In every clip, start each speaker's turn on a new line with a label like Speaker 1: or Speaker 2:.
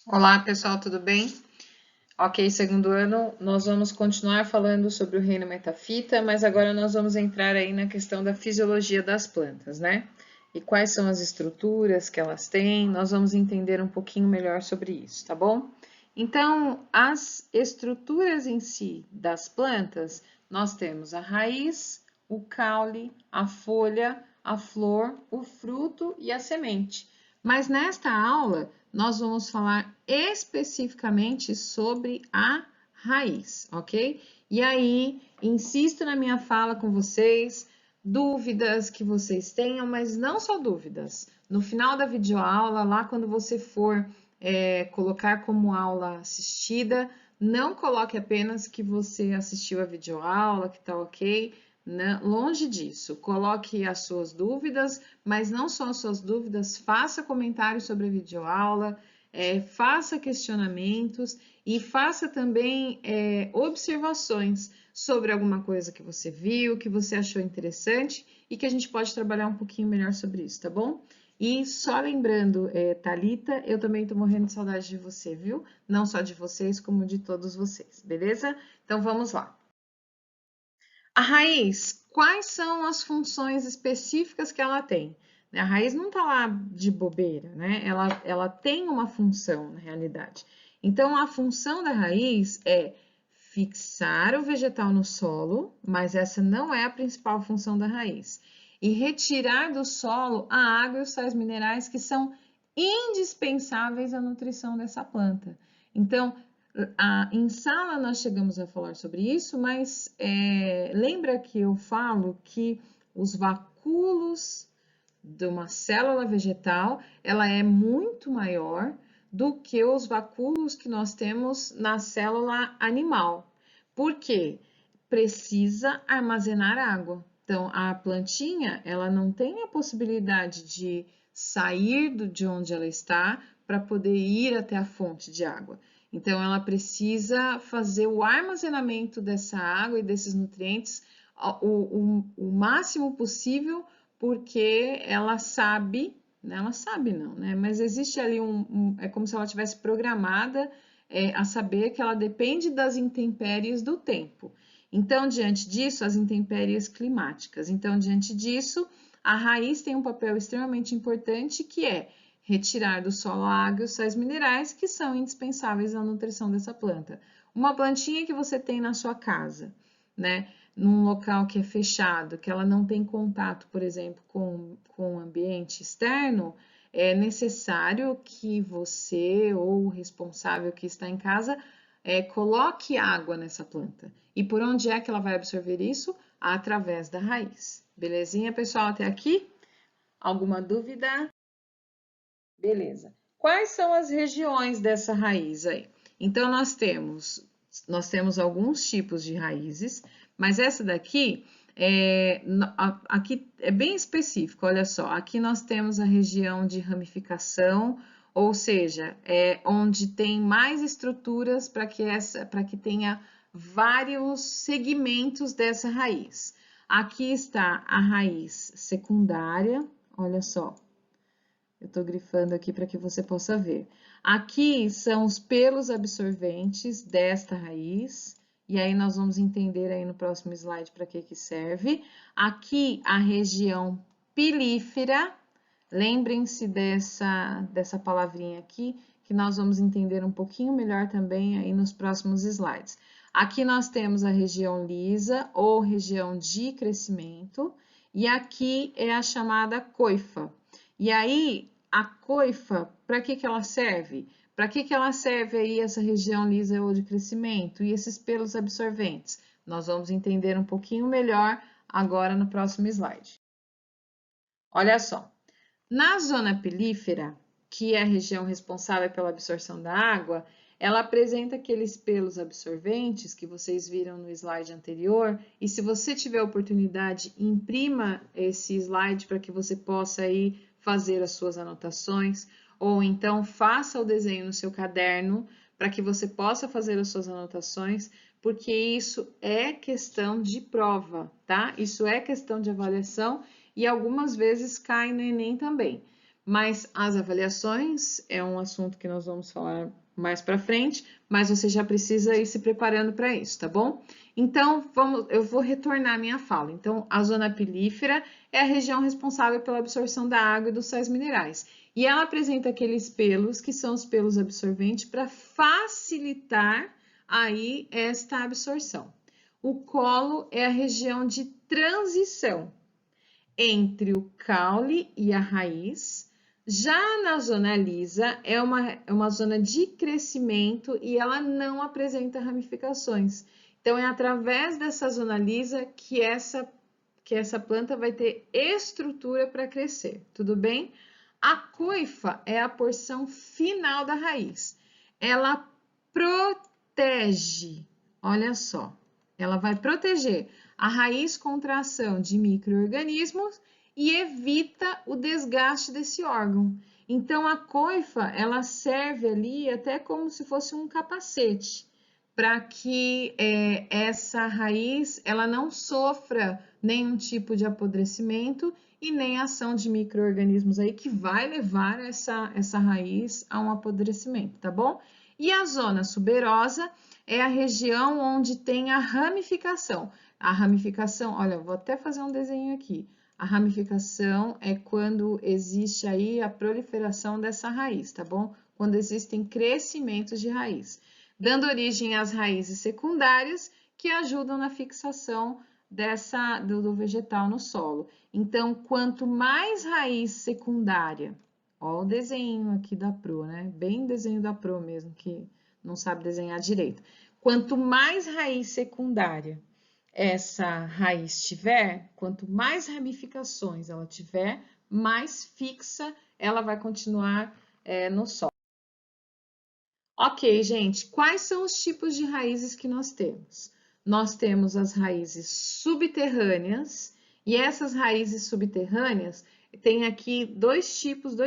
Speaker 1: Olá, pessoal, tudo bem? Ok, segundo ano, nós vamos continuar falando sobre o reino metafita, mas agora nós vamos entrar aí na questão da fisiologia das plantas, né? E quais são as estruturas que elas têm, nós vamos entender um pouquinho melhor sobre isso, tá bom? Então, as estruturas em si das plantas, nós temos a raiz, o caule, a folha, a flor, o fruto e a semente. Mas nesta aula, nós vamos falar especificamente sobre a raiz, ok? E aí, insisto na minha fala com vocês, dúvidas que vocês tenham, mas não só dúvidas. No final da videoaula, lá quando você for colocar como aula assistida, não coloque apenas que você assistiu a videoaula, que tá ok. Não, longe disso, coloque as suas dúvidas, mas não só as suas dúvidas, faça comentários sobre a videoaula, faça questionamentos e faça também observações sobre alguma coisa que você viu, que você achou interessante e que a gente pode trabalhar um pouquinho melhor sobre isso, tá bom? E só lembrando, Thalita, eu também tô morrendo de saudade de você, viu? Não só de vocês, como de todos vocês, beleza? Então vamos lá. A raiz, quais são as funções específicas que ela tem? A raiz não está lá de bobeira, né? Ela tem uma função, na realidade. Então, a função da raiz é fixar o vegetal no solo, mas essa não é a principal função da raiz. E retirar do solo a água e os sais minerais que são indispensáveis à nutrição dessa planta. Então, em sala nós chegamos a falar sobre isso, mas lembra que eu falo que os vacúolos de uma célula vegetal, ela é muito maior do que os vacúolos que nós temos na célula animal. Por quê? Precisa armazenar água. Então, a plantinha, ela não tem a possibilidade de sair de onde ela está para poder ir até a fonte de água. Então, ela precisa fazer o armazenamento dessa água e desses nutrientes o máximo possível, porque ela sabe, né? Ela sabe não, né? Mas existe ali é como se ela tivesse programada a saber que ela depende das intempéries do tempo. Então, diante disso, as intempéries climáticas. Então, diante disso, a raiz tem um papel extremamente importante que é retirar do solo a água e os sais minerais que são indispensáveis à nutrição dessa planta. Uma plantinha que você tem na sua casa, né? Num local que é fechado, que ela não tem contato, por exemplo, com o ambiente externo, é necessário que você ou o responsável que está em casa coloque água nessa planta. E por onde é que ela vai absorver isso? Através da raiz. Belezinha, pessoal, até aqui? Alguma dúvida? Beleza. Quais são as regiões dessa raiz aí? Então, nós temos alguns tipos de raízes, mas essa daqui aqui é bem específico, olha só. Aqui nós temos a região de ramificação, ou seja, é onde tem mais estruturas para que tenha vários segmentos dessa raiz. Aqui está a raiz secundária, olha só. Eu estou grifando aqui para que você possa ver. Aqui são os pelos absorventes desta raiz, e aí nós vamos entender aí no próximo slide para que serve. Aqui a região pilífera, lembrem-se dessa palavrinha aqui, que nós vamos entender um pouquinho melhor também aí nos próximos slides. Aqui nós temos a região lisa ou região de crescimento, e aqui é a chamada coifa. E aí, a coifa, para que ela serve? Para que ela serve aí essa região lisa ou de crescimento e esses pelos absorventes? Nós vamos entender um pouquinho melhor agora no próximo slide. Olha só, na zona pilífera, que é a região responsável pela absorção da água, ela apresenta aqueles pelos absorventes que vocês viram no slide anterior, e se você tiver oportunidade, imprima esse slide para que você possa aí fazer as suas anotações, ou então faça o desenho no seu caderno para que você possa fazer as suas anotações, porque isso é questão de prova, tá? Isso é questão de avaliação e algumas vezes cai no Enem também. Mas as avaliações é um assunto que nós vamos falar mais para frente, mas você já precisa ir se preparando para isso, tá bom? Então, eu vou retornar a minha fala. Então, a zona pilífera é a região responsável pela absorção da água e dos sais minerais. E ela apresenta aqueles pelos, que são os pelos absorventes, para facilitar aí esta absorção. O colo é a região de transição entre o caule e a raiz. Já na zona lisa, é uma zona de crescimento e ela não apresenta ramificações. Então, é através dessa zona lisa que essa planta vai ter estrutura para crescer, tudo bem? A coifa é a porção final da raiz. Ela protege, olha só, ela vai proteger a raiz contra a ação de micro-organismos e evita o desgaste desse órgão. Então, a coifa, ela serve ali até como se fosse um capacete, para que essa raiz, ela não sofra nenhum tipo de apodrecimento e nem ação de micro-organismos aí que vai levar essa raiz a um apodrecimento, tá bom? E a zona suberosa é a região onde tem a ramificação. A ramificação, olha, eu vou até fazer um desenho aqui. A ramificação é quando existe aí a proliferação dessa raiz, tá bom? Quando existem crescimentos de raiz, dando origem às raízes secundárias que ajudam na fixação do vegetal no solo. Então, quanto mais raiz secundária, ó o desenho aqui da Pro, né? Bem desenho da Pro mesmo, que não sabe desenhar direito. Quanto mais raiz secundária essa raiz tiver, quanto mais ramificações ela tiver, mais fixa ela vai continuar no solo. Ok, gente, quais são os tipos de raízes que nós temos? Nós temos as raízes subterrâneas, e essas raízes subterrâneas, tem aqui dois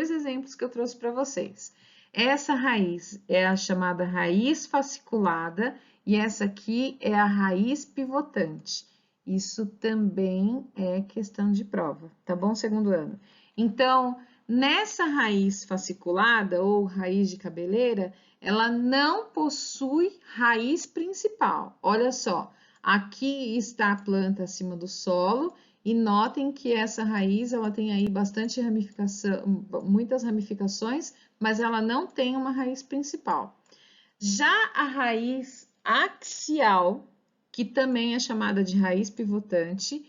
Speaker 1: exemplos que eu trouxe para vocês. Essa raiz é a chamada raiz fasciculada, e essa aqui é a raiz pivotante. Isso também é questão de prova, tá bom, segundo ano? Então, nessa raiz fasciculada, ou raiz de cabeleira, ela não possui raiz principal. Olha só, aqui está a planta acima do solo e notem que essa raiz ela tem aí bastante ramificação, muitas ramificações, mas ela não tem uma raiz principal. Já a raiz axial, que também é chamada de raiz pivotante,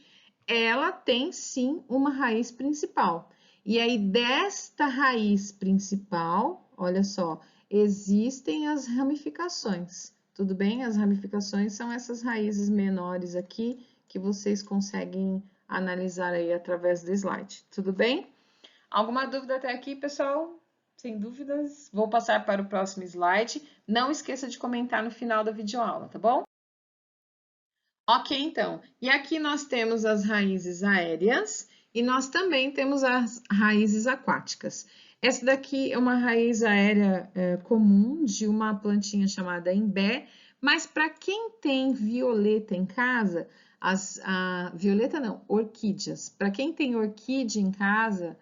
Speaker 1: ela tem sim uma raiz principal. E aí, desta raiz principal, olha só, existem as ramificações, tudo bem? As ramificações são essas raízes menores aqui que vocês conseguem analisar aí através do slide, tudo bem? Alguma dúvida até aqui, pessoal? Sem dúvidas, vou passar para o próximo slide. Não esqueça de comentar no final da videoaula, tá bom? Ok, então, e aqui nós temos as raízes aéreas e nós também temos as raízes aquáticas. Essa daqui é uma raiz aérea comum de uma plantinha chamada imbé, mas para quem tem violeta em casa, violeta não, orquídeas. Para quem tem orquídea em casa,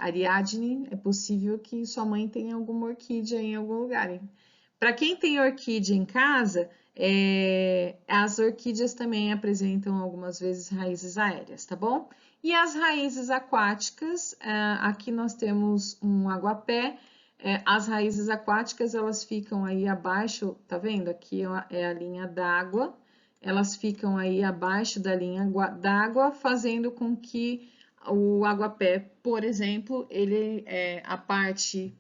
Speaker 1: Ariadne, é possível que sua mãe tenha alguma orquídea em algum lugar, hein? Para quem tem orquídea em casa, as orquídeas também apresentam algumas vezes raízes aéreas, tá bom? E as raízes aquáticas, aqui nós temos um aguapé. As raízes aquáticas, elas ficam aí abaixo, tá vendo? Aqui é a linha d'água, elas ficam aí abaixo da linha d'água, fazendo com que o aguapé, por exemplo, a parte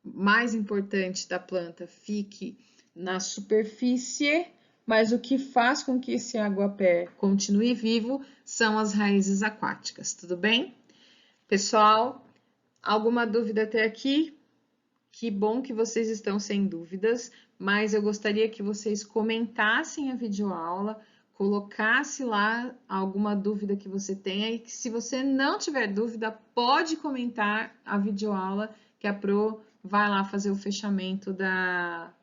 Speaker 1: mais importante da planta fique na superfície, mas o que faz com que esse aguapé continue vivo são as raízes aquáticas, tudo bem? Pessoal, alguma dúvida até aqui? Que bom que vocês estão sem dúvidas, mas eu gostaria que vocês comentassem a videoaula, colocasse lá alguma dúvida que você tenha e que se você não tiver dúvida, pode comentar a videoaula que a Pro vai lá fazer o fechamento da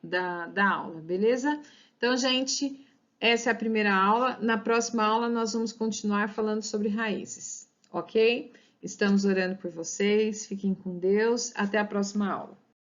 Speaker 1: aula, beleza? Então, gente, essa é a primeira aula. Na próxima aula, nós vamos continuar falando sobre raízes, ok? Estamos orando por vocês. Fiquem com Deus. Até a próxima aula.